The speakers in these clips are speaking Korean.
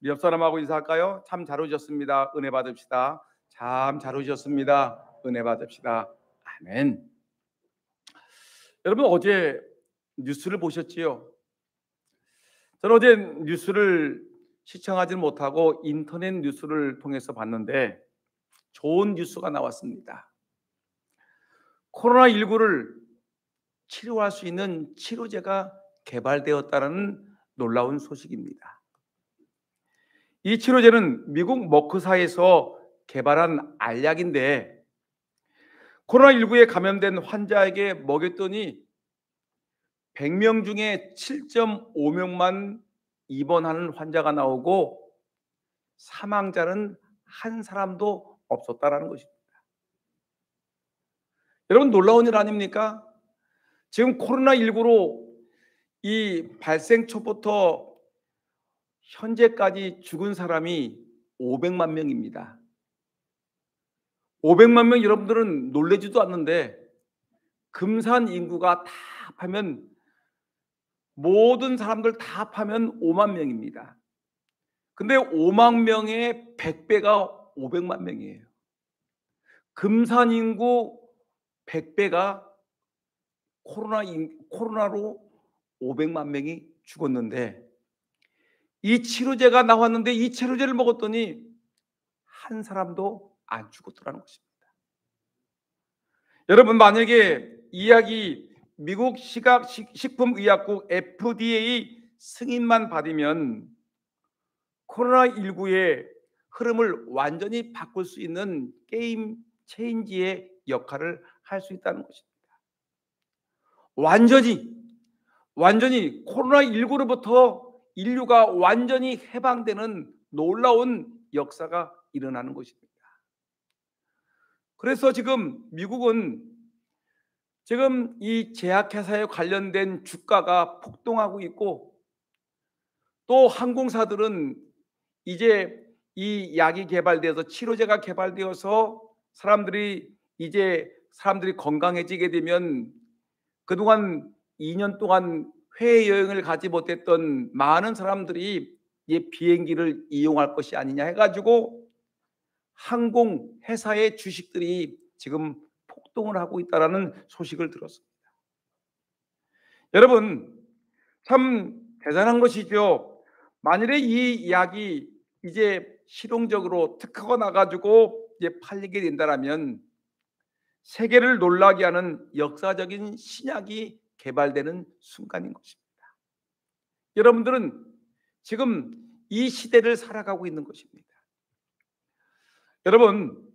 우리 옆 사람하고 인사할까요? 참 잘 오셨습니다. 은혜 받읍시다. 참 잘 오셨습니다. 은혜 받읍시다. 아멘. 여러분 어제 뉴스를 보셨지요? 저는 어제 뉴스를 시청하지 못하고 인터넷 뉴스를 통해서 봤는데 좋은 뉴스가 나왔습니다. 코로나19를 치료할 수 있는 치료제가 개발되었다는 놀라운 소식입니다. 이 치료제는 미국 머크사에서 개발한 알약인데 코로나19에 감염된 환자에게 먹였더니 100명 중에 7.5명만 입원하는 환자가 나오고 사망자는 한 사람도 없었다라는 것입니다. 여러분 놀라운 일 아닙니까? 지금 코로나19로 이 발생 초부터 현재까지 죽은 사람이 500만 명입니다. 500만 명 여러분들은 놀라지도 않는데 금산 인구가 다 합하면 모든 사람들 다 합하면 5만 명입니다. 근데 5만 명의 100배가 500만 명이에요. 금산 인구 100배가 코로나로 500만 명이 죽었는데 이 치료제가 나왔는데 이 치료제를 먹었더니 한 사람도 안 죽었더라는 것입니다. 여러분 만약에 이 이야기 미국 식품의약국 FDA 승인만 받으면 코로나19의 흐름을 완전히 바꿀 수 있는 게임 체인지의 역할을 할 수 있다는 것입니다. 완전히 코로나19로부터 인류가 완전히 해방되는 놀라운 역사가 일어나는 것입니다. 그래서 지금 미국은 지금 이 제약회사에 관련된 주가가 폭등하고 있고 또 항공사들은 이제 이 약이 개발되어서 치료제가 개발되어서 사람들이 건강해지게 되면 그동안 2년 동안 해외여행을 가지 못했던 많은 사람들이 이 비행기를 이용할 것이 아니냐 해가지고 항공회사의 주식들이 지금 폭등을 하고 있다는 소식을 들었습니다. 여러분 참 대단한 것이죠. 만일에 이 약이 이제 실용적으로 특허가 나가지고 이제 팔리게 된다면 세계를 놀라게 하는 역사적인 신약이 개발되는 순간인 것입니다. 여러분들은 지금 이 시대를 살아가고 있는 것입니다. 여러분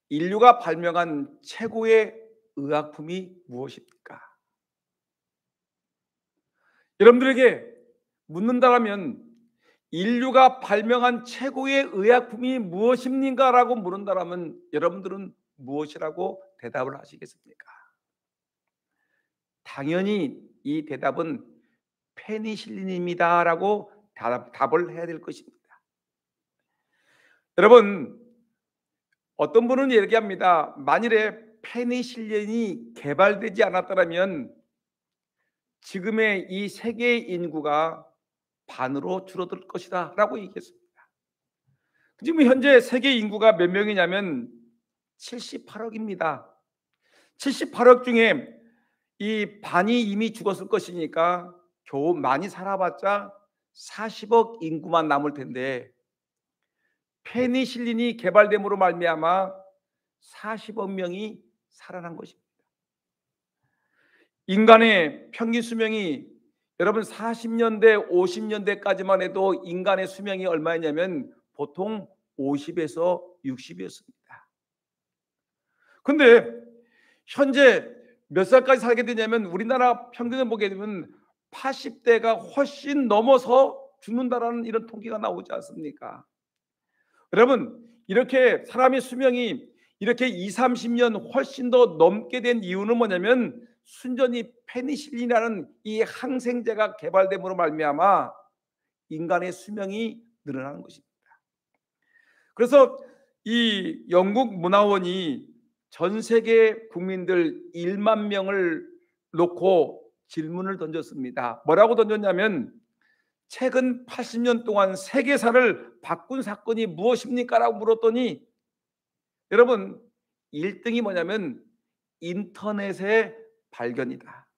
인류가 발명한 최고의 의약품이 무엇입니까? 여러분들에게 묻는다면 인류가 발명한 최고의 의약품이 무엇입니까? 라고 물은다면 여러분들은 무엇이라고 대답을 하시겠습니까? 당연히 이 대답은 페니실린입니다 라고 답을 해야 될 것입니다. 여러분 어떤 분은 얘기합니다. 만일에 페니실린이 개발되지 않았다면 지금의 이 세계 인구가 반으로 줄어들 것이다 라고 얘기했습니다. 지금 현재 세계 인구가 몇 명이냐면 78억입니다. 78억 중에 이 반이 이미 죽었을 것이니까 겨우 많이 살아봤자 40억 인구만 남을 텐데 페니실린이 개발됨으로 말미암아 40억 명이 살아난 것입니다. 인간의 평균 수명이 여러분 40년대 50년대까지만 해도 인간의 수명이 얼마였냐면 보통 50에서 60이었습니다. 근데 현재 몇 살까지 살게 되냐면 우리나라 평균을 보게 되면 80대가 훨씬 넘어서 죽는다라는 이런 통계가 나오지 않습니까? 여러분 이렇게 사람의 수명이 이렇게 20, 30년 훨씬 더 넘게 된 이유는 뭐냐면 순전히 페니실린이라는 이 항생제가 개발됨으로 말미암아 인간의 수명이 늘어나는 것입니다. 그래서 이 영국 문화원이 전 세계 국민들 1만 명을 놓고 질문을 던졌습니다. 뭐라고 던졌냐면 최근 80년 동안 세계사를 바꾼 사건이 무엇입니까? 라고 물었더니 여러분 1등이 뭐냐면 인터넷의 발견이다.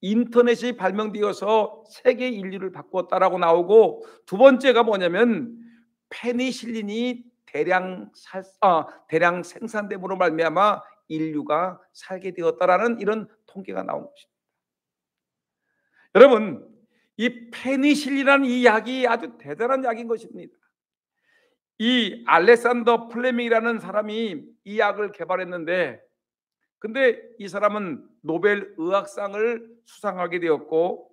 인터넷이 발명되어서 세계 인류를 바꾸었다라고 나오고, 두 번째가 뭐냐면 페니실린이 대량 생산됨으로 말미암아 인류가 살게 되었다라는 이런 통계가 나온 것입니다. 여러분, 이 페니실린이라는 이 약이 아주 대단한 약인 것입니다. 이 알렉산더 플레밍이라는 사람이 이 약을 개발했는데, 근데 이 사람은 노벨 의학상을 수상하게 되었고,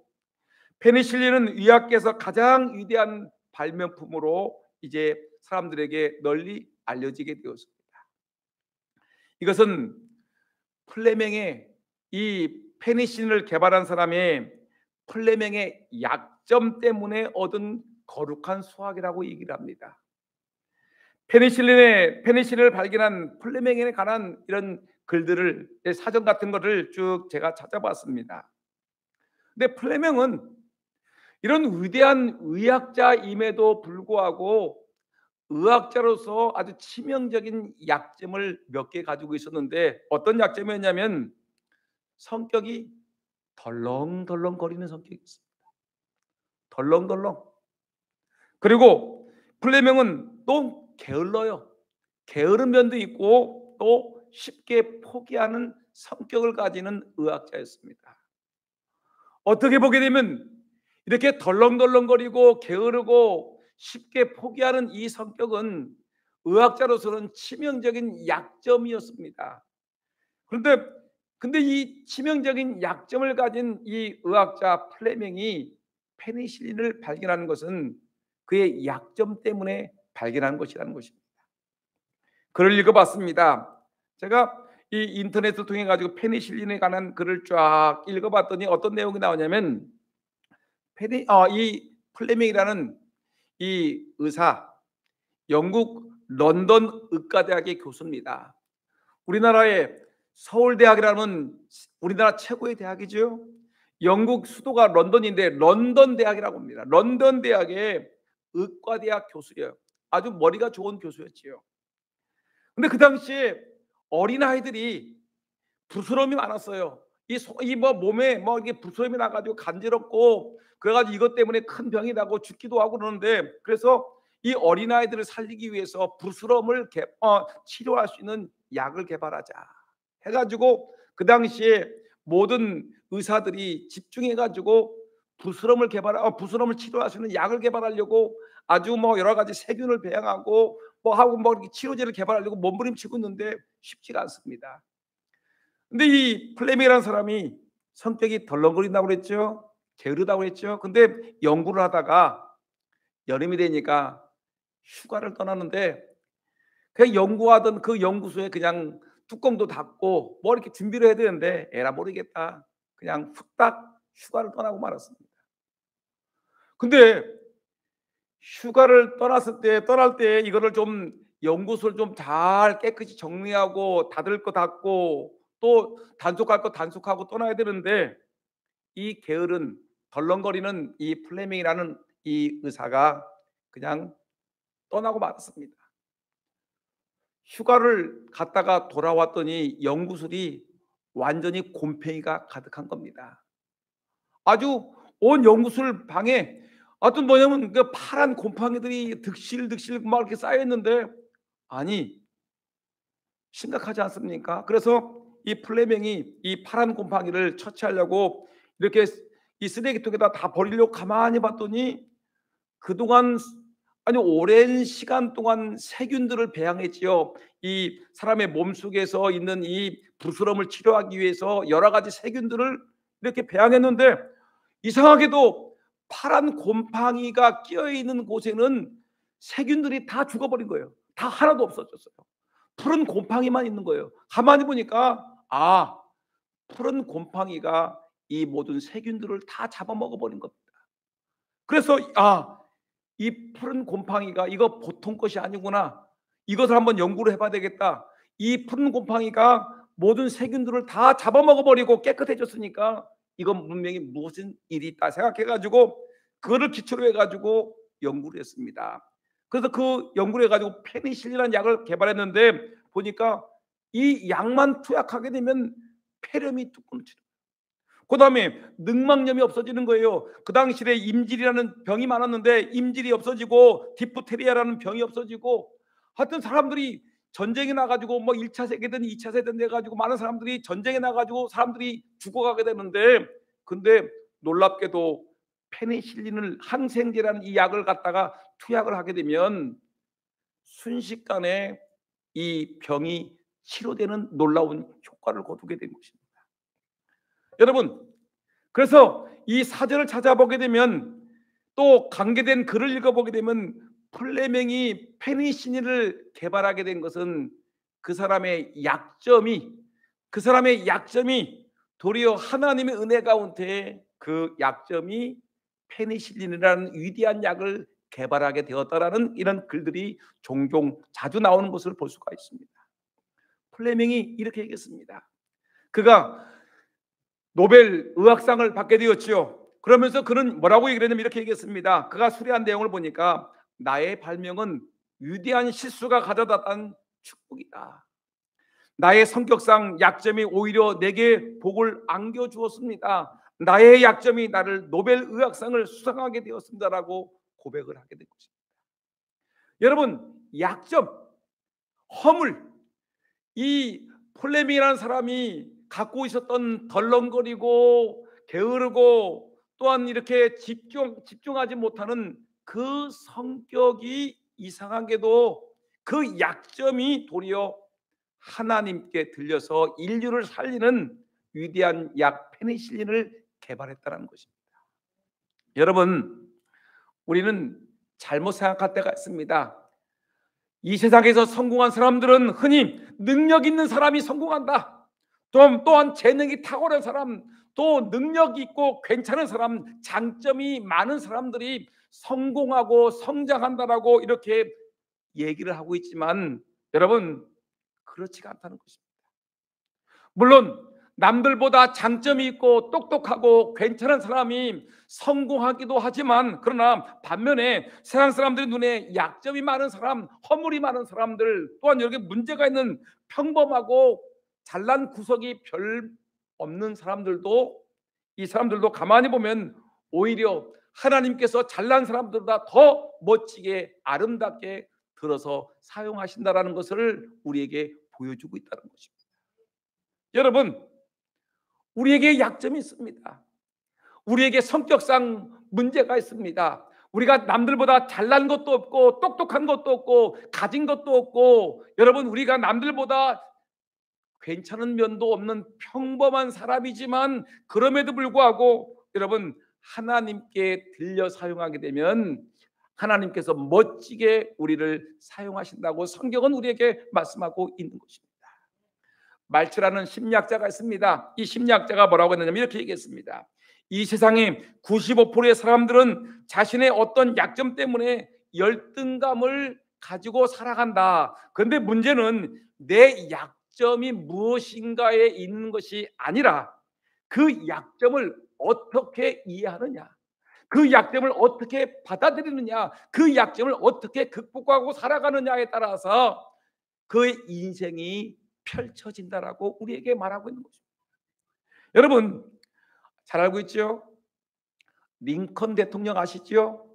페니실린은 의학계에서 가장 위대한 발명품으로 이제 사람들에게 널리 알려지게 되었습니다. 이것은 플레밍의 이 페니실린을 개발한 사람의 플레밍의 약점 때문에 얻은 거룩한 수학이라고 얘기를 합니다. 페니실린을 발견한 플레밍에 관한 이런 글들을, 사전 같은 거를 쭉 제가 찾아봤습니다. 근데 플레밍은 이런 위대한 의학자임에도 불구하고 의학자로서 아주 치명적인 약점을 몇 개 가지고 있었는데, 어떤 약점이었냐면 성격이 덜렁덜렁거리는 성격이었습니다. 덜렁덜렁. 그리고 플레밍은 또 게을러요. 게으른 면도 있고 또 쉽게 포기하는 성격을 가지는 의학자였습니다. 어떻게 보게 되면 이렇게 덜렁덜렁거리고 게으르고 쉽게 포기하는 이 성격은 의학자로서는 치명적인 약점이었습니다. 근데 이 치명적인 약점을 가진 이 의학자 플레밍이 페니실린을 발견하는 것은 그의 약점 때문에 발견한 것이라는 것입니다. 글을 읽어봤습니다. 제가 이 인터넷을 통해 가지고 페니실린에 관한 글을 쫙 읽어봤더니 어떤 내용이 나오냐면, 이 플레밍이라는 이 의사, 영국 런던 의과대학의 교수입니다. 우리나라의 서울대학이라는 우리나라 최고의 대학이죠. 영국 수도가 런던인데 런던 대학이라고 합니다. 런던 대학의 의과대학 교수예요. 아주 머리가 좋은 교수였지요. 근데 그 당시에 어린 아이들이 부스럼이 많았어요. 몸에 이게 부스럼이 나가지고 간지럽고, 그래가지고 이것 때문에 큰 병이 나고 죽기도 하고 그러는데, 그래서 이 어린 아이들을 살리기 위해서 부스럼을 치료할 수 있는 약을 개발하자 해가지고 그 당시에 모든 의사들이 집중해가지고 부스럼을 치료할 수 있는 약을 개발하려고 아주 여러 가지 세균을 배양하고 이렇게 치료제를 개발하려고 몸부림치고 있는데 쉽지가 않습니다. 근데 이 플레밍이라는 사람이 성격이 덜렁거린다고 그랬죠. 게으르다고 그랬죠. 근데 연구를 하다가 여름이 되니까 휴가를 떠나는데, 그냥 연구하던 그 연구소에 그냥 뚜껑도 닫고 이렇게 준비를 해야 되는데 에라 모르겠다, 그냥 후딱 휴가를 떠나고 말았습니다. 근데 휴가를 떠날 때 이거를 좀 연구소를 좀 잘 깨끗이 정리하고 닫을 거 닫고 또 단속할 거 단속하고 떠나야 되는데, 이 게으른 덜렁거리는 이 플레밍이라는 이 의사가 그냥 떠나고 말았습니다. 휴가를 갔다가 돌아왔더니 연구실이 완전히 곰팡이가 가득한 겁니다. 아주 온 연구실 방에 어떤 뭐냐면 그 파란 곰팡이들이 득실득실 이렇게 쌓여 있는데, 아니 심각하지 않습니까? 그래서 이 플레밍이 이 파란 곰팡이를 처치하려고 이렇게 이 쓰레기통에다 다 버리려고 가만히 봤더니 그동안 오랜 시간 동안 세균들을 배양했지요. 이 사람의 몸속에서 있는 이 부스럼을 치료하기 위해서 여러 가지 세균들을 이렇게 배양했는데, 이상하게도 파란 곰팡이가 끼어있는 곳에는 세균들이 다 죽어버린 거예요. 다 하나도 없어졌어요. 푸른 곰팡이만 있는 거예요. 가만히 보니까 푸른 곰팡이가 이 모든 세균들을 다 잡아먹어버린 겁니다. 그래서 이 푸른 곰팡이가 이거 보통 것이 아니구나, 이것을 한번 연구를 해봐야 되겠다. 이 푸른 곰팡이가 모든 세균들을 다 잡아먹어버리고 깨끗해졌으니까 이건 분명히 무슨 일이 있다 생각해가지고 그거를 기초로 해가지고 연구를 했습니다. 그래서 그 연구를 해가지고 페니실린이라는 약을 개발했는데 보니까 이 약만 투약하게 되면 폐렴이 뚝 끊어지는 거예요. 그 다음에 늑막염이 없어지는 거예요. 그 당시에 임질이라는 병이 많았는데 임질이 없어지고 디프테리아라는 병이 없어지고, 하여튼 사람들이 전쟁에 나가지고 뭐 1차 세계든 2차 세계든 돼가지고 많은 사람들이 전쟁에 나가지고 사람들이 죽어가게 되는데, 근데 놀랍게도 페니실린을 항생제라는 이 약을 갖다가 투약을 하게 되면 순식간에 이 병이 치료되는 놀라운 효과를 거두게 된 것입니다. 여러분, 그래서 이 사전을 찾아보게 되면, 또 관계된 글을 읽어보게 되면, 플레밍이 페니실린을 개발하게 된 것은 그 사람의 약점이 도리어 하나님의 은혜 가운데 그 약점이 페니실린이라는 위대한 약을 개발하게 되었다라는 이런 글들이 종종 자주 나오는 것을 볼 수가 있습니다. 플레밍이 이렇게 얘기했습니다. 그가 노벨 의학상을 받게 되었지요. 그러면서 그는 뭐라고 얘기를 했냐면 이렇게 얘기했습니다. 그가 수리한 내용을 보니까 나의 발명은 위대한 실수가 가져다 축복이다. 나의 성격상 약점이 오히려 내게 복을 안겨주었습니다. 나의 약점이 나를 노벨 의학상을 수상하게 되었습니다라고 고백을 하게 된 것입니다. 여러분, 약점, 허물, 이 폴레미라는 사람이 갖고 있었던 덜렁거리고 게으르고 또한 이렇게 집중하지 못하는 그 성격이 이상하게도 그 약점이 도리어 하나님께 들려서 인류를 살리는 위대한 약 페니실린을 개발했다는 것입니다. 여러분, 우리는 잘못 생각할 때가 있습니다. 이 세상에서 성공한 사람들은 흔히 능력 있는 사람이 성공한다. 또한 재능이 탁월한 사람, 또 능력 있고 괜찮은 사람, 장점이 많은 사람들이 성공하고 성장한다라고 이렇게 얘기를 하고 있지만, 여러분, 그렇지가 않다는 것입니다. 물론 남들보다 장점이 있고 똑똑하고 괜찮은 사람이 성공하기도 하지만, 그러나 반면에 세상 사람들의 눈에 약점이 많은 사람, 허물이 많은 사람들, 또한 여기 문제가 있는 평범하고 잘난 구석이 별 없는 사람들도, 이 사람들도 가만히 보면 오히려 하나님께서 잘난 사람들보다 더 멋지게 아름답게 들어서 사용하신다라는 것을 우리에게 보여주고 있다는 것입니다. 여러분, 우리에게 약점이 있습니다. 우리에게 성격상 문제가 있습니다. 우리가 남들보다 잘난 것도 없고 똑똑한 것도 없고 가진 것도 없고, 여러분, 우리가 남들보다 괜찮은 면도 없는 평범한 사람이지만, 그럼에도 불구하고 여러분, 하나님께 들려 사용하게 되면 하나님께서 멋지게 우리를 사용하신다고 성경은 우리에게 말씀하고 있는 것입니다. 말츠라는 심리학자가 있습니다. 이 심리학자가 뭐라고 했느냐면 이렇게 얘기했습니다. 이 세상의 95%의 사람들은 자신의 어떤 약점 때문에 열등감을 가지고 살아간다. 그런데 문제는 내 약점이 무엇인가에 있는 것이 아니라 그 약점을 어떻게 이해하느냐, 그 약점을 어떻게 받아들이느냐, 그 약점을 어떻게 극복하고 살아가느냐에 따라서 그의 인생이 펼쳐진다라고 우리에게 말하고 있는 거죠. 여러분, 잘 알고 있죠? 링컨 대통령 아시죠?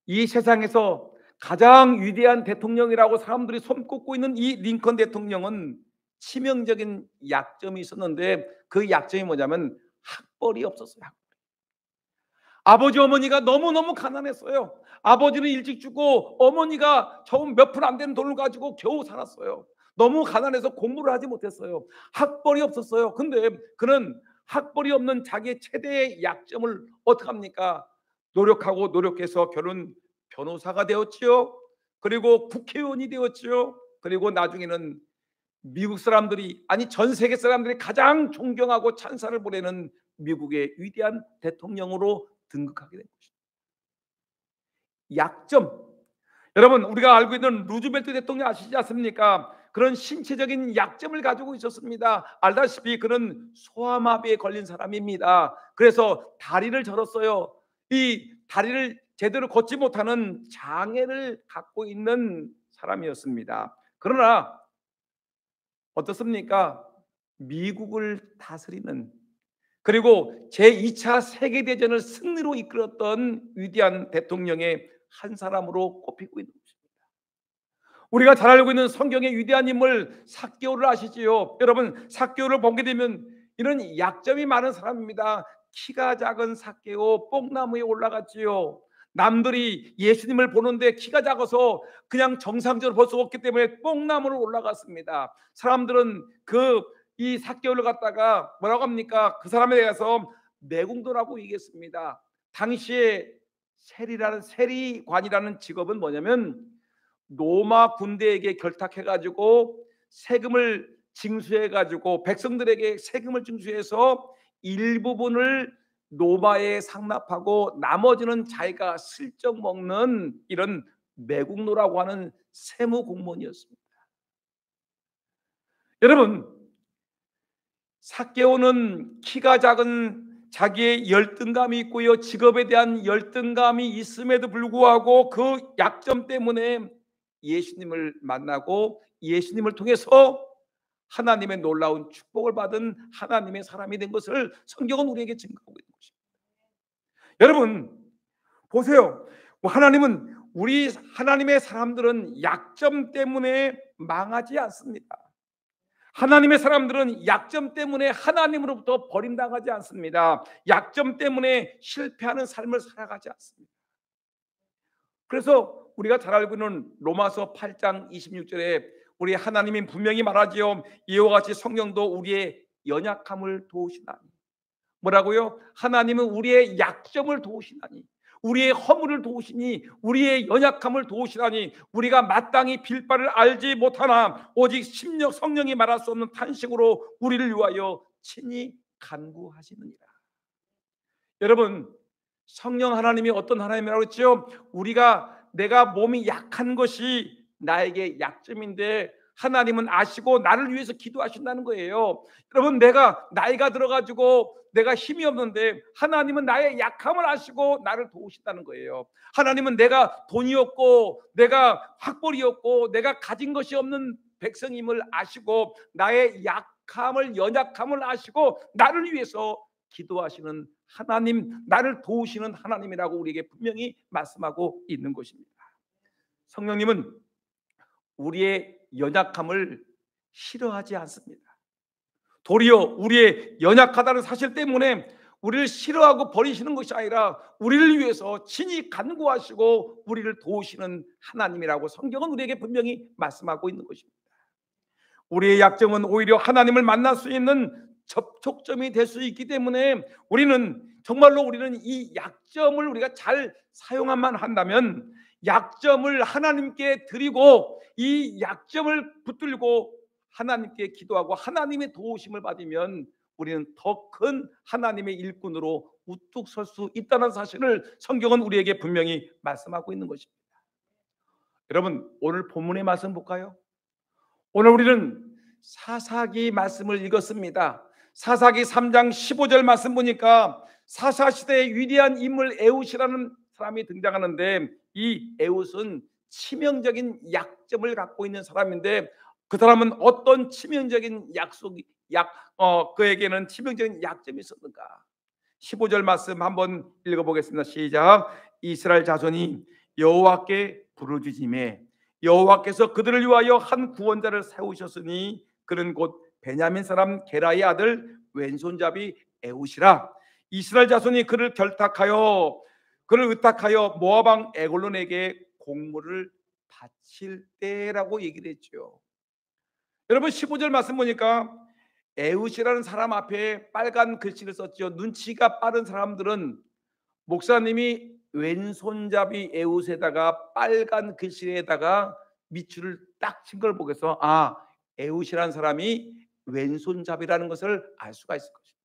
이 세상에서 가장 위대한 대통령이라고 사람들이 손꼽고 있는 이 링컨 대통령은 치명적인 약점이 있었는데, 그 약점이 뭐냐면 학벌이 없었어요. 아버지 어머니가 너무너무 가난했어요. 아버지는 일찍 죽고 어머니가 처음 몇 푼 안 되는 돈을 가지고 겨우 살았어요. 너무 가난해서 공부를 하지 못했어요. 학벌이 없었어요. 근데 그는 학벌이 없는 자기의 최대의 약점을 어떻게 합니까? 노력하고 노력해서 결혼 변호사가 되었지요. 그리고 국회의원이 되었지요. 그리고 나중에는 미국 사람들이, 아니 전 세계 사람들이 가장 존경하고 찬사를 보내는 미국의 위대한 대통령으로 등극하게 된 것입니다. 약점. 여러분, 우리가 알고 있는 루즈벨트 대통령 아시지 않습니까? 그런 신체적인 약점을 가지고 있었습니다. 알다시피 그는 소아마비에 걸린 사람입니다. 그래서 다리를 절었어요. 이 다리를 제대로 걷지 못하는 장애를 갖고 있는 사람이었습니다. 그러나 어떻습니까? 미국을 다스리는, 그리고 제2차 세계대전을 승리로 이끌었던 위대한 대통령의 한 사람으로 꼽히고 있는 것입니다. 우리가 잘 알고 있는 성경의 위대한 인물 삭개오를 아시지요? 여러분, 삭개오를 보게 되면 이런 약점이 많은 사람입니다. 키가 작은 삭개오, 뽕나무에 올라갔지요. 남들이 예수님을 보는데 키가 작아서 그냥 정상적으로 볼 수 없기 때문에 뽕나무로 올라갔습니다. 사람들은 이 삭개오를 갖다가 뭐라고 합니까? 그 사람에 대해서 매궁도라고 얘기했습니다. 당시에 세리관이라는 직업은 뭐냐면 로마 군대에게 결탁해가지고 세금을 징수해가지고 백성들에게 세금을 징수해서 일부분을 로마에 상납하고 나머지는 자기가 슬쩍 먹는 이런 매국노라고 하는 세무 공무원이었습니다. 여러분, 삭개오는 키가 작은 자기의 열등감이 있고요, 직업에 대한 열등감이 있음에도 불구하고 그 약점 때문에 예수님을 만나고 예수님을 통해서 하나님의 놀라운 축복을 받은 하나님의 사람이 된 것을 성경은 우리에게 증거하고 있는 것입니다. 여러분 보세요. 하나님의 사람들은 약점 때문에 망하지 않습니다. 하나님의 사람들은 약점 때문에 하나님으로부터 버림당하지 않습니다. 약점 때문에 실패하는 삶을 살아가지 않습니다. 그래서 우리가 잘 알고 있는 로마서 8장 26절에 우리 하나님이 분명히 말하지요. 이와 같이 성령도 우리의 연약함을 도우시나니. 뭐라고요? 하나님은 우리의 약점을 도우시나니, 우리의 허물을 도우시니, 우리의 연약함을 도우시나니, 우리가 마땅히 빌 바를 알지 못하나 오직 심령 성령이 말할 수 없는 탄식으로 우리를 위하여 친히 간구하시느니라. 여러분, 성령 하나님이 어떤 하나님이라고 했죠? 내가 몸이 약한 것이 나에게 약점인데 하나님은 아시고 나를 위해서 기도하신다는 거예요. 여러분, 내가 나이가 들어가지고 내가 힘이 없는데 하나님은 나의 약함을 아시고 나를 도우신다는 거예요. 하나님은 내가 돈이 없고 내가 학벌이 없고 내가 가진 것이 없는 백성임을 아시고 나의 약함을, 연약함을 아시고 나를 위해서 기도하시는 하나님, 나를 도우시는 하나님이라고 우리에게 분명히 말씀하고 있는 것입니다. 성령님은 우리의 연약함을 싫어하지 않습니다. 도리어 우리의 연약하다는 사실 때문에 우리를 싫어하고 버리시는 것이 아니라 우리를 위해서 친히 간구하시고 우리를 도우시는 하나님이라고 성경은 우리에게 분명히 말씀하고 있는 것입니다. 우리의 약점은 오히려 하나님을 만날 수 있는 접촉점이 될 수 있기 때문에 우리는 이 약점을 우리가 잘 사용만 한다면, 약점을 하나님께 드리고 이 약점을 붙들고 하나님께 기도하고 하나님의 도우심을 받으면 우리는 더 큰 하나님의 일꾼으로 우뚝 설 수 있다는 사실을 성경은 우리에게 분명히 말씀하고 있는 것입니다. 여러분, 오늘 본문의 말씀 볼까요? 오늘 우리는 사사기 말씀을 읽었습니다. 사사기 3장 15절 말씀 보니까 사사시대의 위대한 인물 에훗이라는 사람이 등장하는데, 이 에훗은 치명적인 약점을 갖고 있는 사람인데 그 사람은 어떤 치명적인 그에게는 치명적인 약점이 있었는가? 15절 말씀 한번 읽어보겠습니다. 시작. 이스라엘 자손이 여호와께 부르짖음에 여호와께서 그들을 위하여 한 구원자를 세우셨으니 그는 곧 베냐민 사람 게라의 아들 왼손잡이 에훗이라. 이스라엘 자손이 그를 의탁하여 모압 왕 에글론에게 공물을 바칠 때라고 얘기를 했죠. 여러분, 15절 말씀 보니까 에훗이라는 사람 앞에 빨간 글씨를 썼죠. 눈치가 빠른 사람들은 목사님이 왼손잡이 에훗에다가 빨간 글씨에다가 밑줄을 딱 친 걸 보고서 에훗이라는 사람이 왼손잡이라는 것을 알 수가 있을 것입니다.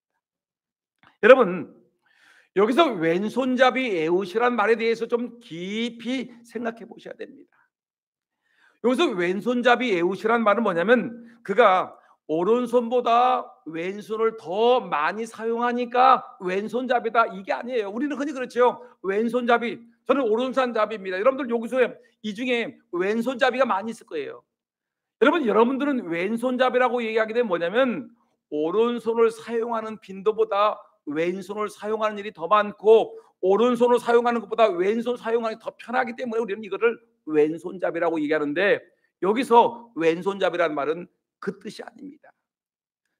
여러분, 여기서 왼손잡이 에훗이라는 말에 대해서 좀 깊이 생각해 보셔야 됩니다. 여기서 왼손잡이 에훗이라는 말은 뭐냐면 그가 오른손보다 왼손을 더 많이 사용하니까 왼손잡이다, 이게 아니에요. 우리는 흔히 그렇죠. 왼손잡이, 저는 오른손잡이입니다. 여러분들 여기서 이 중에 왼손잡이가 많이 있을 거예요. 여러분들은 왼손잡이라고 얘기하게 되면 뭐냐면 오른손을 사용하는 빈도보다 왼손을 사용하는 일이 더 많고, 오른손을 사용하는 것보다 왼손 사용하는 게 더 편하기 때문에 우리는 이거를 왼손잡이라고 얘기하는데, 여기서 왼손잡이라는 말은 그 뜻이 아닙니다.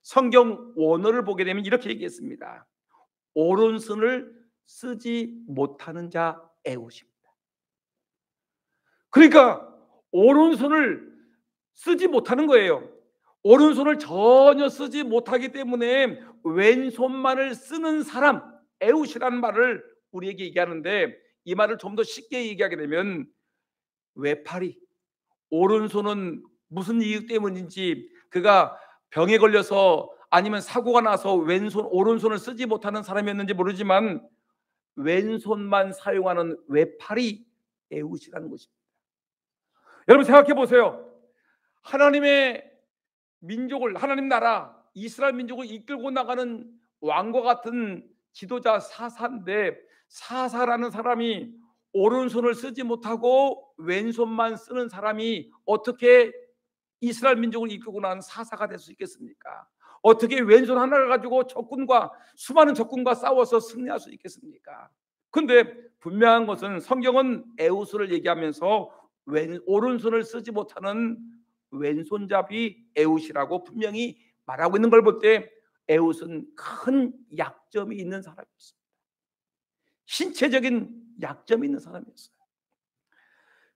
성경 원어를 보게 되면 이렇게 얘기했습니다. 오른손을 쓰지 못하는 자 애우십니다. 그러니까 오른손을 쓰지 못하는 거예요. 오른손을 전혀 쓰지 못하기 때문에 왼손만을 쓰는 사람, 에웃이라는 말을 우리에게 얘기하는데, 이 말을 좀 더 쉽게 얘기하게 되면 외팔이, 오른손은 무슨 이유 때문인지 그가 병에 걸려서 아니면 사고가 나서 오른손을 쓰지 못하는 사람이었는지 모르지만 왼손만 사용하는 외팔이 에웃이라는 것입니다. 여러분 생각해 보세요. 하나님의 민족을, 하나님 나라 이스라엘 민족을 이끌고 나가는 왕과 같은 지도자 사사인데, 사사라는 사람이 오른손을 쓰지 못하고 왼손만 쓰는 사람이 어떻게 이스라엘 민족을 이끌고 나가는 사사가 될 수 있겠습니까? 어떻게 왼손 하나를 가지고 수많은 적군과 싸워서 승리할 수 있겠습니까? 근데 분명한 것은 성경은 에웃을 얘기하면서 오른손을 쓰지 못하는 왼손잡이 에웃이라고 분명히 말하고 있는 걸 볼 때, 에웃은 큰 약점이 있는 사람이었습니다. 신체적인 약점이 있는 사람이었어요.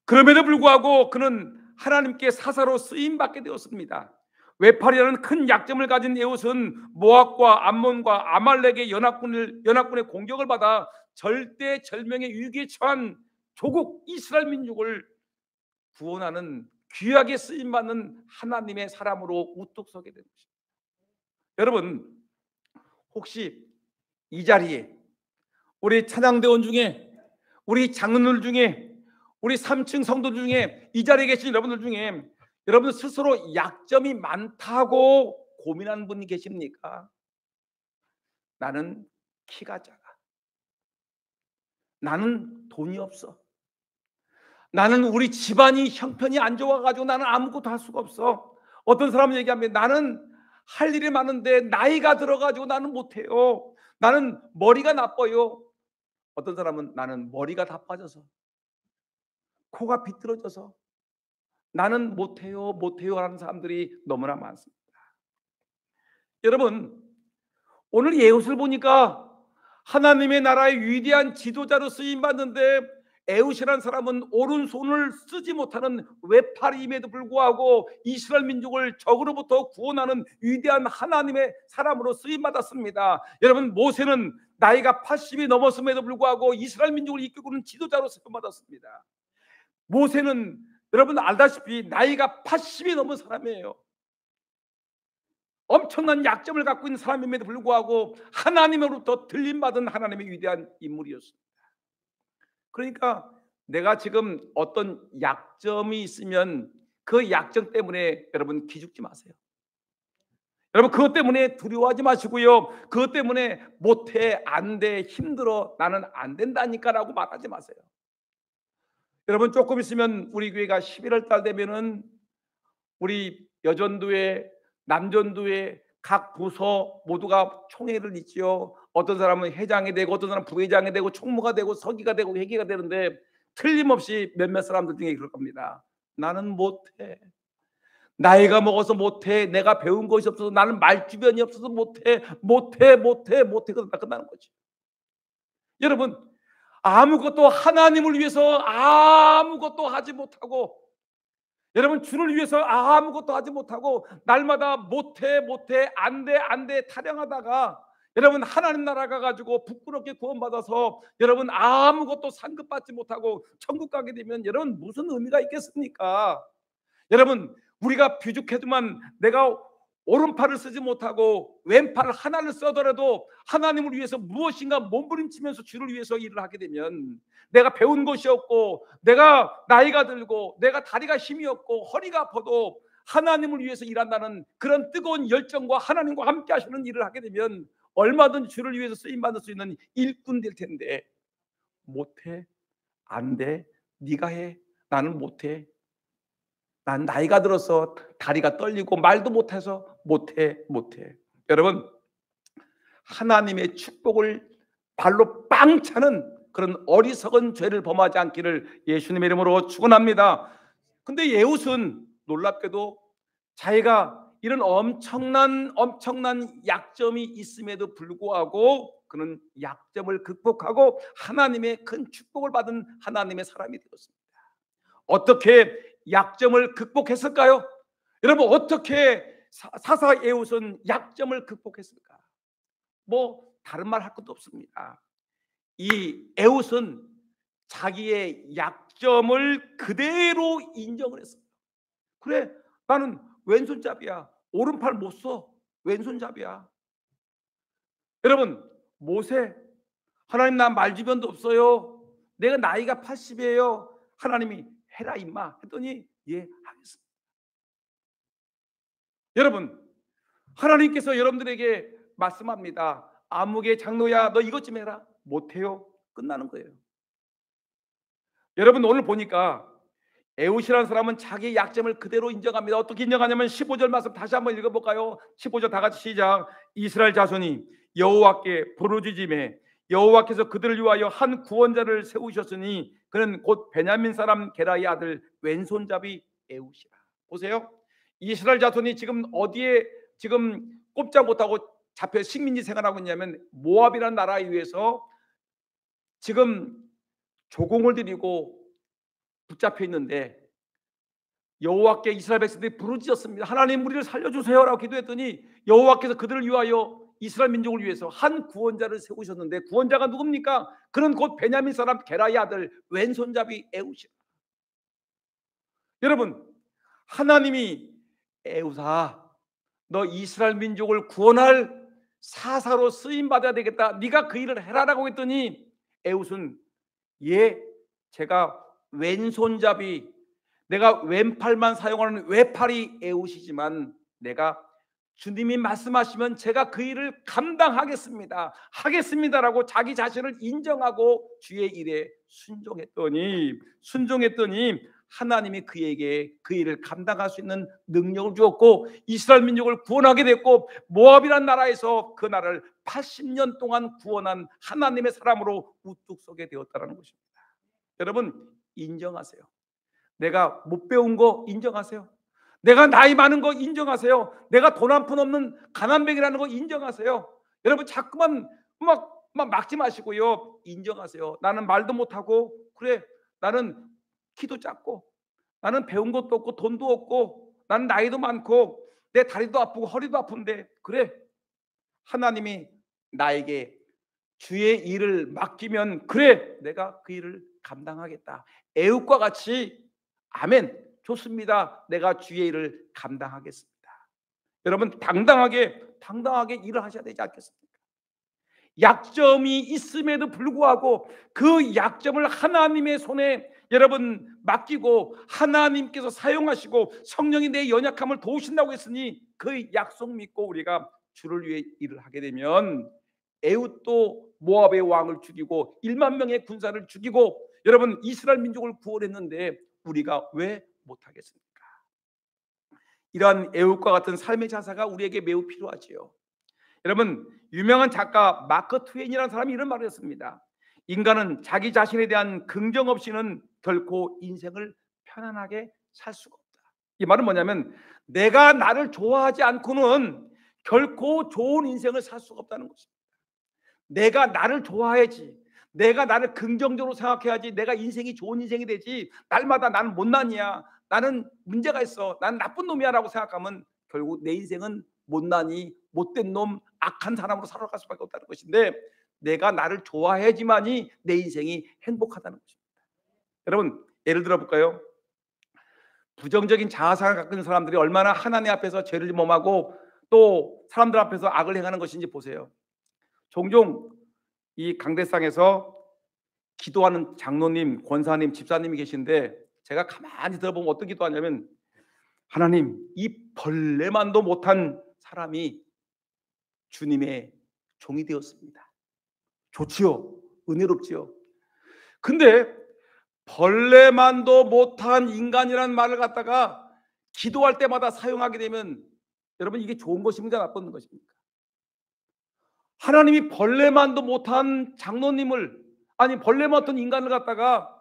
그럼에도 불구하고 그는 하나님께 사사로 쓰임받게 되었습니다. 외팔이라는 큰 약점을 가진 에웃은 모압과 암몬과 아말렉의 연합군의 공격을 받아 절대절명의 위기에 처한 조국 이스라엘 민족을 구원하는 귀하게 쓰임받는 하나님의 사람으로 우뚝 서게 된 것입니다. 여러분 혹시 이 자리에 우리 찬양대원 중에, 우리 장로들 중에, 우리 3층 성도 중에, 이 자리에 계신 여러분들 중에 여러분들 스스로 약점이 많다고 고민하는 분이 계십니까? 나는 키가 작아, 나는 돈이 없어, 나는 우리 집안이 형편이 안 좋아가지고 나는 아무것도 할 수가 없어. 어떤 사람은 얘기합니다. 나는 할 일이 많은데 나이가 들어가지고 나는 못해요. 나는 머리가 나빠요. 어떤 사람은 나는 머리가 다 빠져서, 코가 비뚤어져서 나는 못해요 하는 사람들이 너무나 많습니다. 여러분 오늘 에웃을 보니까 하나님의 나라의 위대한 지도자로 쓰임받는데, 에웃이라는 사람은 오른손을 쓰지 못하는 외팔임에도 불구하고 이스라엘 민족을 적으로부터 구원하는 위대한 하나님의 사람으로 쓰임받았습니다. 여러분 모세는 나이가 80이 넘었음에도 불구하고 이스라엘 민족을 이끌고는 지도자로 쓰임받았습니다. 모세는 여러분 알다시피 나이가 80이 넘은 사람이에요. 엄청난 약점을 갖고 있는 사람임에도 불구하고 하나님으로부터 들림받은 하나님의 위대한 인물이었습니다. 그러니까 내가 지금 어떤 약점이 있으면 그 약점 때문에 여러분 기죽지 마세요. 여러분 그것 때문에 두려워하지 마시고요. 그것 때문에 못해, 안 돼, 힘들어, 나는 안 된다니까 라고 말하지 마세요. 여러분 조금 있으면 우리 교회가 11월 달 되면은 우리 여전도회, 남전도회 각 부서 모두가 총회를 있지요. 어떤 사람은 회장이 되고 어떤 사람은 부회장이 되고 총무가 되고 서기가 되고 회계가 되는데 틀림없이 몇몇 사람들 중에 그럴 겁니다. 나는 못해, 나이가 먹어서 못해, 내가 배운 것이 없어서, 나는 말 주변이 없어서 못해 그러다 끝나는 거지. 여러분 아무것도 하나님을 위해서 아무것도 하지 못하고, 여러분 주를 위해서 아무것도 하지 못하고 날마다 못해 안 돼 타령하다가 여러분 하나님 나라 가가지고 부끄럽게 구원받아서 여러분 아무것도 상급받지 못하고 천국 가게 되면 여러분 무슨 의미가 있겠습니까? 여러분 우리가 부족해도만 내가 오른팔을 쓰지 못하고 왼팔 하나를 써더라도 하나님을 위해서 무엇인가 몸부림치면서 주를 위해서 일을 하게 되면, 내가 배운 것이 없고 내가 나이가 들고 내가 다리가 힘이 없고 허리가 아파도 하나님을 위해서 일한다는 그런 뜨거운 열정과 하나님과 함께 하시는 일을 하게 되면 얼마든지 주를 위해서 쓰임 받을 수 있는 일꾼 될 텐데, 못해, 안 돼, 네가 해, 나는 못해, 난 나이가 들어서 다리가 떨리고 말도 못해서 못해. 여러분, 하나님의 축복을 발로 빵 차는 그런 어리석은 죄를 범하지 않기를 예수님의 이름으로 축원합니다. 근데 예웃은 놀랍게도 자기가 이런 엄청난 약점이 있음에도 불구하고 그는 약점을 극복하고 하나님의 큰 축복을 받은 하나님의 사람이 되었습니다. 어떻게 약점을 극복했을까요? 여러분, 어떻게 사사 에웃은 약점을 극복했을까? 뭐 다른 말 할 것도 없습니다. 이 에웃은 자기의 약점을 그대로 인정을 했습니다. 그래, 나는 왼손잡이야. 오른팔 못 써. 왼손잡이야. 여러분, 모세, 하나님 나 말주변도 없어요. 내가 나이가 80이에요. 하나님이 해라 임마 했더니 예 하겠습니다. 여러분, 하나님께서 여러분들에게 말씀합니다. 아무개 장로야, 너 이것 좀 해라. 못해요. 끝나는 거예요. 여러분, 오늘 보니까 에웃이라는 사람은 자기의 약점을 그대로 인정합니다. 어떻게 인정하냐면 15절 말씀 다시 한번 읽어볼까요? 15절 다 같이 시작. 이스라엘 자손이 여호와께 부르짖음에 여호와께서 그들을 위하여 한 구원자를 세우셨으니 그는 곧 베냐민 사람 게라의 아들 왼손잡이 에웃이라. 보세요. 이스라엘 자손이 지금 어디에 지금 꼼짝 못하고 잡혀 식민지 생활하고 있냐면 모압이라는 나라에 의해서 지금 조공을 들이고 붙잡혀 있는데 여호와께 이스라엘 백성들이 부르짖었습니다. 하나님 우리를 살려주세요라고 기도했더니 여호와께서 그들을 위하여 이스라엘 민족을 위해서 한 구원자를 세우셨는데 구원자가 누굽니까? 그는 곧 베냐민 사람 게라의 아들 왼손잡이 에웃이라. 여러분, 하나님이 에웃아, 너 이스라엘 민족을 구원할 사사로 쓰임 받아야 되겠다. 네가 그 일을 해라라고 했더니 에웃은 예, 제가 왼손잡이, 내가 왼팔만 사용하는 외팔이 에웃이지만 내가 주님이 말씀하시면 제가 그 일을 하겠습니다라고 자기 자신을 인정하고 주의 일에 순종했더니 하나님이 그에게 그 일을 감당할 수 있는 능력을 주었고 이스라엘 민족을 구원하게 됐고 모압이라는 나라에서 그 나라를 80년 동안 구원한 하나님의 사람으로 우뚝 서게 되었다는 것입니다. 여러분, 인정하세요. 내가 못 배운 거 인정하세요. 내가 나이 많은 거 인정하세요. 내가 돈 한 푼 없는 가난뱅이라는 거 인정하세요. 여러분, 자꾸만 막 막지 마시고요. 인정하세요. 나는 말도 못하고, 그래, 나는 키도 작고, 나는 배운 것도 없고 돈도 없고, 나는 나이도 많고 내 다리도 아프고 허리도 아픈데, 그래, 하나님이 나에게 주의 일을 맡기면 그래, 내가 그 일을 감당하겠다. 애웃과 같이 아멘, 좋습니다. 내가 주의 일을 감당하겠습니다. 여러분, 당당하게 일을 하셔야 되지 않겠습니까? 약점이 있음에도 불구하고 그 약점을 하나님의 손에 여러분 맡기고 하나님께서 사용하시고 성령이 내 연약함을 도우신다고 했으니 그 약속 믿고 우리가 주를 위해 일을 하게 되면 에웃도 모압의 왕을 죽이고 1만 명의 군사를 죽이고 여러분 이스라엘 민족을 구원했는데 우리가 왜 못하겠습니까? 이러한 에웃과 같은 삶의 자세가 우리에게 매우 필요하지요. 여러분, 유명한 작가 마크 트웨인이라는 사람이 이런 말을 했습니다. 인간은 자기 자신에 대한 긍정 없이는 결코 인생을 편안하게 살 수가 없다. 이 말은 뭐냐면 내가 나를 좋아하지 않고는 결코 좋은 인생을 살 수가 없다는 것입니다. 내가 나를 좋아해야지, 내가 나를 긍정적으로 생각해야지 내가 인생이 좋은 인생이 되지, 날마다 나는 못난이야, 나는 문제가 있어, 나는 나쁜 놈이야 라고 생각하면 결국 내 인생은 못난이, 못된 놈, 악한 사람으로 살아갈 수밖에 없다는 것인데 내가 나를 좋아해야지만이 내 인생이 행복하다는 것입니다. 여러분, 예를 들어 볼까요? 부정적인 자아상을 갖고 있는 사람들이 얼마나 하나님 앞에서 죄를 범하고 또 사람들 앞에서 악을 행하는 것인지 보세요. 종종 이 강대상에서 기도하는 장로님, 권사님, 집사님이 계신데 제가 가만히 들어보면 어떤 기도하냐면 하나님, 이 벌레만도 못한 사람이 주님의 종이 되었습니다. 좋지요. 은혜롭지요. 근데 벌레만도 못한 인간이라는 말을 갖다가 기도할 때마다 사용하게 되면 여러분, 이게 좋은 것입니까? 나쁜 것입니까? 하나님이 벌레만도 못한 장로님을, 아니 벌레만 못한 인간을 갖다가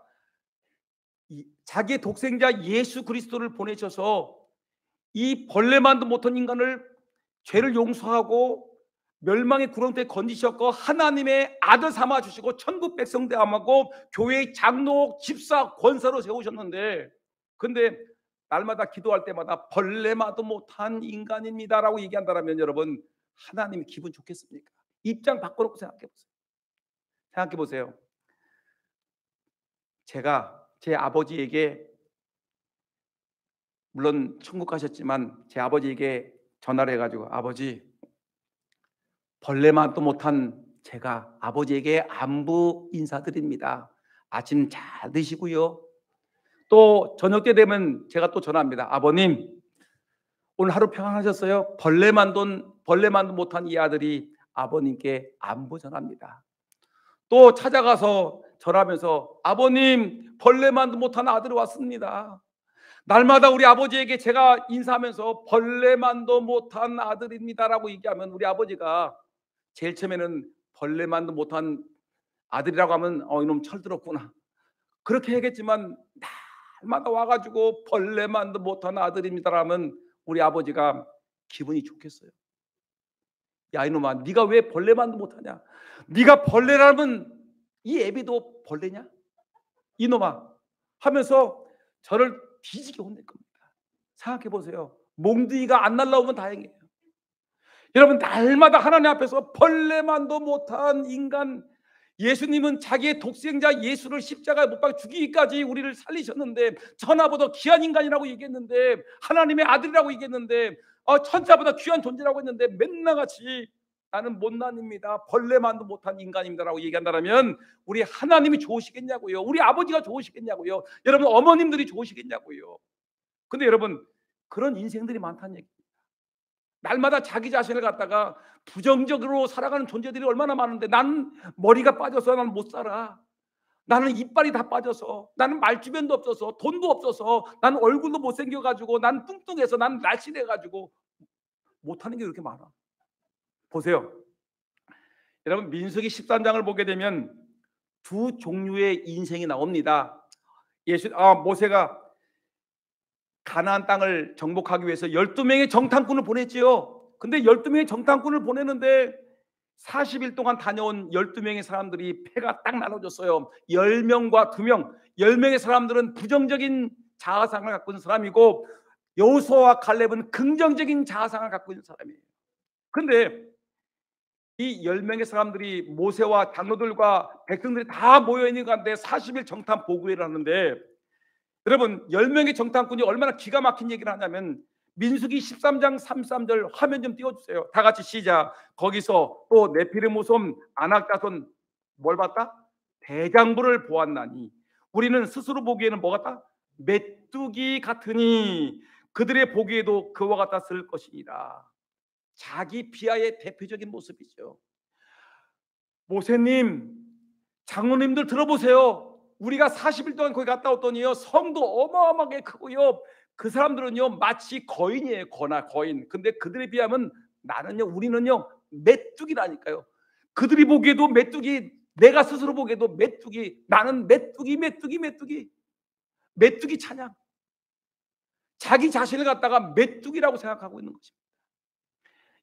자기의 독생자 예수 그리스도를 보내셔서 이 벌레만도 못한 인간을 죄를 용서하고 멸망의 구렁텅이에 건지셨고 하나님의 아들 삼아 주시고 천국 백성 되어하고 교회의 장로, 집사, 권사로 세우셨는데, 근데 날마다 기도할 때마다 벌레마도 못한 인간입니다라고 얘기한다면 여러분, 하나님이 기분 좋겠습니까? 입장 바꿔놓고 생각해 보세요. 제가 제 아버지에게, 물론 천국 가셨지만 제 아버지에게 전화를 해가지고, 아버지, 벌레만도 못한 제가 아버지에게 안부 인사드립니다. 아침 잘 드시고요. 또 저녁 때 되면 제가 또 전화합니다. 아버님, 오늘 하루 평안하셨어요? 벌레만도 못한 이 아들이 아버님께 안부 전합니다. 또 찾아가서 전하면서, 아버님, 벌레만도 못한 아들이 왔습니다. 날마다 우리 아버지에게 제가 인사하면서 벌레만도 못한 아들입니다라고 얘기하면 우리 아버지가 제일 처음에는 벌레만도 못한 아들이라고 하면 이놈 철들었구나 그렇게 하겠지만, 날마다 와가지고 벌레만도 못한 아들입니다라면 우리 아버지가 기분이 좋겠어요. 야 이놈아, 네가 왜 벌레만도 못하냐? 네가 벌레라면 이 애비도 벌레냐? 이놈아 하면서 저를 뒤지게 혼낼 겁니다. 생각해 보세요. 몽둥이가 안 날라오면 다행이에요. 여러분, 날마다 하나님 앞에서 벌레만도 못한 인간, 예수님은 자기의 독생자 예수를 십자가에 못 박아 죽이기까지 우리를 살리셨는데, 천하보다 귀한 인간이라고 얘기했는데, 하나님의 아들이라고 얘기했는데, 천사보다 귀한 존재라고 했는데 맨날같이 나는 못난입니다, 벌레만도 못한 인간입니다라고 얘기한다면 우리 하나님이 좋으시겠냐고요? 우리 아버지가 좋으시겠냐고요? 여러분, 어머님들이 좋으시겠냐고요? 근데 여러분, 그런 인생들이 많다는 얘기입니다. 날마다 자기 자신을 갖다가 부정적으로 살아가는 존재들이 얼마나 많은데, 나는 머리가 빠져서 나는 못 살아, 나는 이빨이 다 빠져서, 나는 말주변도 없어서, 돈도 없어서, 나는 얼굴도 못생겨가지고, 나는 뚱뚱해서, 나는 날씬해가지고 못하는 게 그렇게 많아. 보세요 여러분, 민수기 13장을 보게 되면 두 종류의 인생이 나옵니다. 모세가 가나안 땅을 정복하기 위해서 12명의 정탐꾼을 보냈지요. 근데 12명의 정탐꾼을 보내는데 40일 동안 다녀온 12명의 사람들이 패가 딱 나눠졌어요. 10명과 2명. 10명의 사람들은 부정적인 자아상을 갖고 있는 사람이고, 여호수아와 갈렙은 긍정적인 자아상을 갖고 있는 사람이에요. 근데 이 10명의 사람들이 모세와 장로들과 백성들이 다 모여있는 가운데 40일 정탐 보고회를 하는데, 여러분, 10명의 정탐꾼이 얼마나 기가 막힌 얘기를 하냐면, 민수기 13장 33절 화면 좀 띄워주세요. 다 같이 시작. 거기서 또 네피림 후손 아낙자손 뭘 봤다? 대장부를 보았나니 우리는 스스로 보기에는 뭐 같다? 메뚜기 같으니 그들의 보기에도 그와 같았을 것이니라. 자기 비하의 대표적인 모습이죠. 모세님, 장로님들 들어보세요. 우리가 40일 동안 거기 갔다 왔더니요, 성도 어마어마하게 크고요, 그 사람들은요 마치 거인이에요. 거인. 근데 그들에 비하면 우리는요 메뚜기라니까요. 그들이 보기에도 메뚜기, 내가 스스로 보기에도 메뚜기, 나는 메뚜기 찬양. 자기 자신을 갖다가 메뚜기라고 생각하고 있는 것입니다.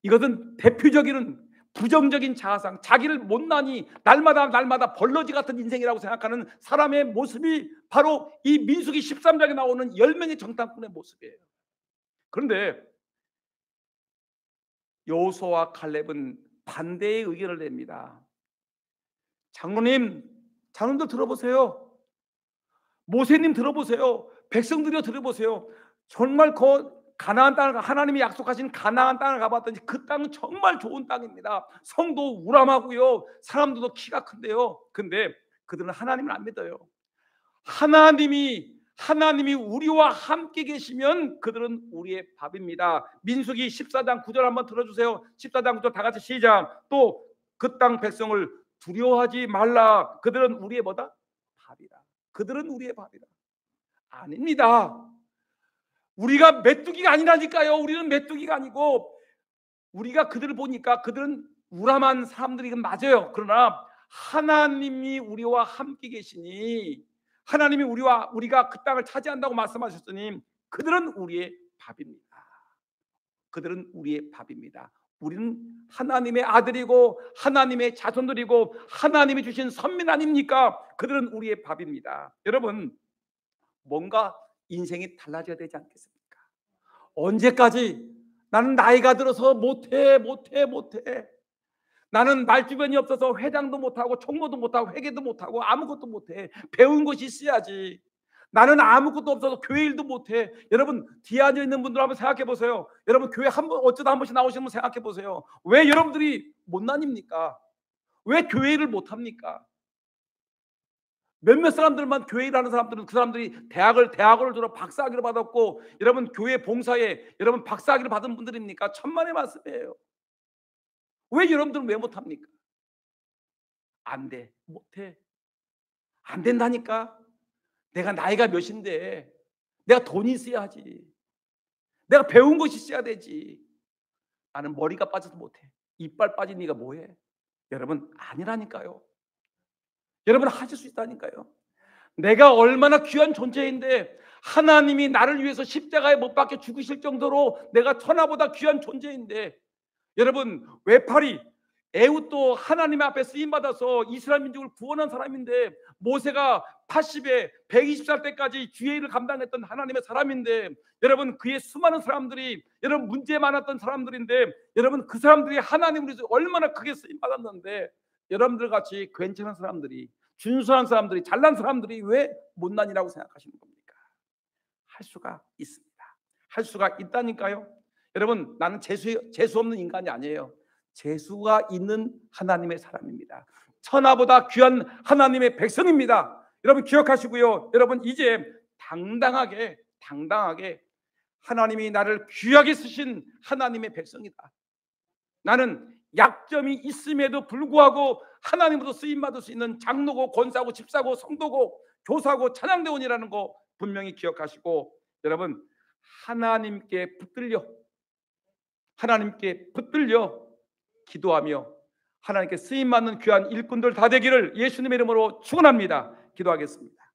이것은 대표적인 부정적인 자아상, 자기를 못나니 날마다 벌러지 같은 인생이라고 생각하는 사람의 모습이 바로 이 민수기 13장에 나오는 10명의 정탐꾼의 모습이에요. 그런데 여호수아와 칼렙은 반대의 의견을 냅니다. 장로님들 들어보세요. 모세님 들어보세요. 백성들이여 들어보세요. 정말 가나안 땅을, 하나님이 약속하신 가나안 땅을 가봤더니 그 땅은 정말 좋은 땅입니다. 성도 우람하고요, 사람들도 키가 큰데요. 근데 그들은 하나님을 안 믿어요. 하나님이 하나님이 우리와 함께 계시면 그들은 우리의 밥입니다. 민수기 14장 9절 한번 들어주세요. 14장 9절 다 같이 시작. 또 그 땅 백성을 두려워하지 말라. 그들은 우리의 뭐다? 밥이다. 그들은 우리의 밥이다. 아닙니다. 우리가 메뚜기가 아니라니까요. 우리는 메뚜기가 아니고, 우리가 그들을 보니까 그들은 우람한 사람들이 맞아요. 그러나 하나님이 우리와 함께 계시니, 하나님이 우리가 그 땅을 차지한다고 말씀하셨으니 그들은 우리의 밥입니다. 그들은 우리의 밥입니다. 우리는 하나님의 아들이고 하나님의 자손들이고 하나님이 주신 선민 아닙니까? 그들은 우리의 밥입니다. 여러분, 뭔가 인생이 달라져야 되지 않겠습니까? 언제까지 나는 나이가 들어서 못해. 나는 말주변이 없어서 회장도 못하고 총무도 못하고 회계도 못하고 아무것도 못해. 배운 것이 있어야지. 나는 아무것도 없어서 교회 일도 못해. 여러분, 뒤에 앉아 있는 분들 한번 생각해 보세요. 여러분, 교회 어쩌다 한 번씩 나오시는 분 생각해 보세요. 왜 여러분들이 못난입니까? 왜 교회 일을 못합니까? 몇몇 사람들만 교회 일하는 사람들은 그 사람들이 대학을 졸업 박사학위를 받았고, 여러분 교회 봉사에 여러분 박사학위를 받은 분들입니까? 천만의 말씀이에요. 왜 여러분들은 왜 못합니까? 안 돼. 못해. 안 된다니까. 내가 나이가 몇인데 내가 돈이 있어야지. 내가 배운 것이 있어야 되지. 나는 머리가 빠져서 못해. 이빨 빠진 네가 뭐해? 여러분, 아니라니까요. 여러분, 하실 수 있다니까요. 내가 얼마나 귀한 존재인데 하나님이 나를 위해서 십자가에 못 박혀 죽으실 정도로 내가 천하보다 귀한 존재인데, 여러분, 외팔이 에훗도 하나님 앞에 쓰임받아서 이스라엘 민족을 구원한 사람인데, 모세가 80에 120살 때까지 주의 일을 감당했던 하나님의 사람인데, 여러분 그의 수많은 사람들이 여러분 문제 많았던 사람들인데, 여러분 그 사람들이 하나님을 위해서 얼마나 크게 쓰임받았는데, 여러분들 같이 괜찮은 사람들이, 준수한 사람들이, 잘난 사람들이 왜 못난이라고 생각하시는 겁니까? 할 수가 있습니다. 할 수가 있다니까요. 여러분, 나는 재수 없는 인간이 아니에요. 재수가 있는 하나님의 사람입니다. 천하보다 귀한 하나님의 백성입니다. 여러분 기억하시고요. 여러분 이제 당당하게 하나님이 나를 귀하게 쓰신 하나님의 백성이다. 나는 약점이 있음에도 불구하고 하나님으로부터 쓰임받을 수 있는 장로고 권사고 집사고 성도고 교사고 찬양대원이라는 거 분명히 기억하시고, 여러분 하나님께 붙들려 기도하며 하나님께 쓰임받는 귀한 일꾼들 다 되기를 예수님의 이름으로 축원합니다. 기도하겠습니다.